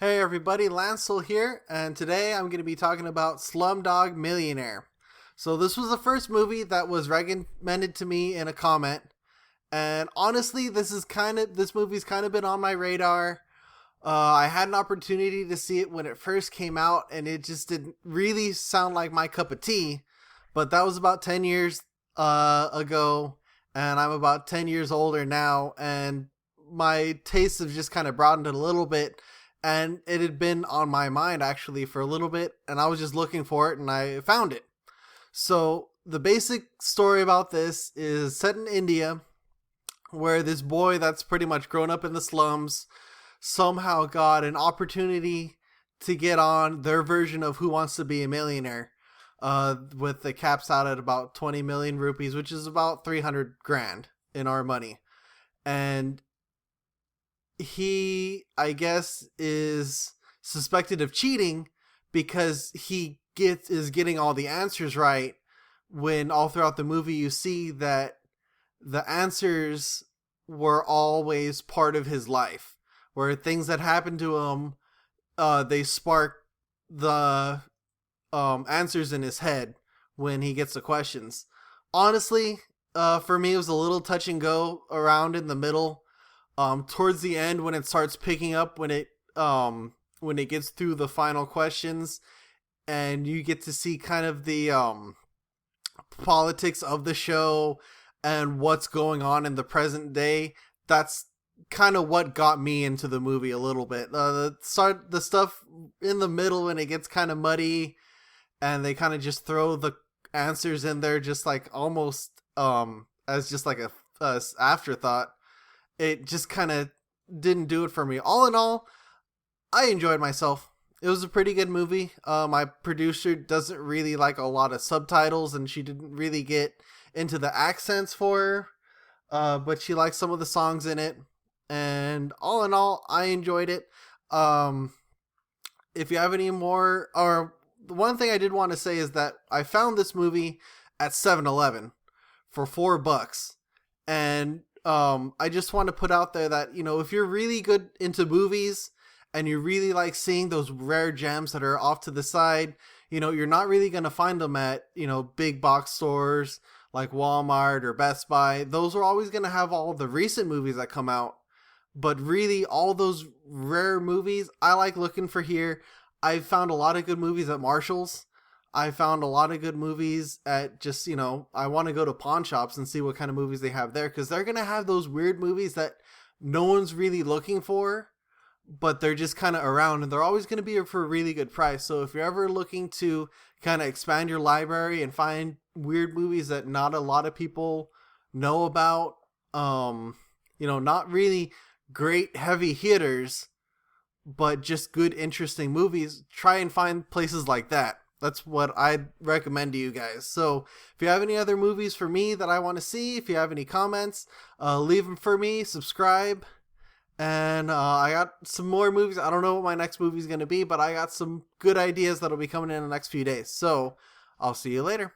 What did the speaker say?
Hey everybody, Lancel here, and today I'm going to be talking about Slumdog Millionaire. So this was the first movie that was recommended to me in a comment, and honestly, this movie's kind of been on my radar. I had an opportunity to see it when it first came out, and it just didn't really sound like my cup of tea. But that was about 10 years ago, and I'm about 10 years older now, and my tastes have just kind of broadened a little bit. And it had been on my mind actually for a little bit, and I was just looking for it, and I found it. So the basic story about this is set in India, where this boy that's pretty much grown up in the slums somehow got an opportunity to get on their version of Who Wants to Be a Millionaire, with the caps out at about 20 million rupees, which is about 300 grand in our money. And he, I guess, is suspected of cheating because he is getting all the answers right, when all throughout the movie you see that the answers were always part of his life, where things that happened to him, they spark the answers in his head when he gets the questions. Honestly, for me, it was a little touch and go around in the middle. Towards the end, when it starts picking up, when it gets through the final questions, and you get to see kind of the politics of the show and what's going on in the present day, that's kind of what got me into the movie a little bit. The stuff in the middle, when it gets kind of muddy, and they kind of just throw the answers in there, just like almost as just like a afterthought. It just kind of didn't do it for me. All in all, I enjoyed myself. It was a pretty good movie. My producer doesn't really like a lot of subtitles, and she didn't really get into the accents for her, but she liked some of the songs in it. And all in all, I enjoyed it. If you have any more, or the one thing I did want to say is that I found this movie at 7-Eleven for $4, and I just want to put out there that, if you're really good into movies and you really like seeing those rare gems that are off to the side, you're not really going to find them at, big box stores like Walmart or Best Buy. Those are always going to have all the recent movies that come out. But really, all those rare movies, I like looking for here. I've found a lot of good movies at Marshall's. I found a lot of good movies at just, I want to go to pawn shops and see what kind of movies they have there, because they're going to have those weird movies that no one's really looking for, but they're just kind of around, and they're always going to be for a really good price. So if you're ever looking to kind of expand your library and find weird movies that not a lot of people know about, not really great heavy hitters, but just good, interesting movies, try and find places like that. That's what I'd recommend to you guys. So if you have any other movies for me that I want to see, if you have any comments, leave them for me, subscribe. And I got some more movies. I don't know what my next movie is going to be, but I got some good ideas that'll be coming in the next few days. So I'll see you later.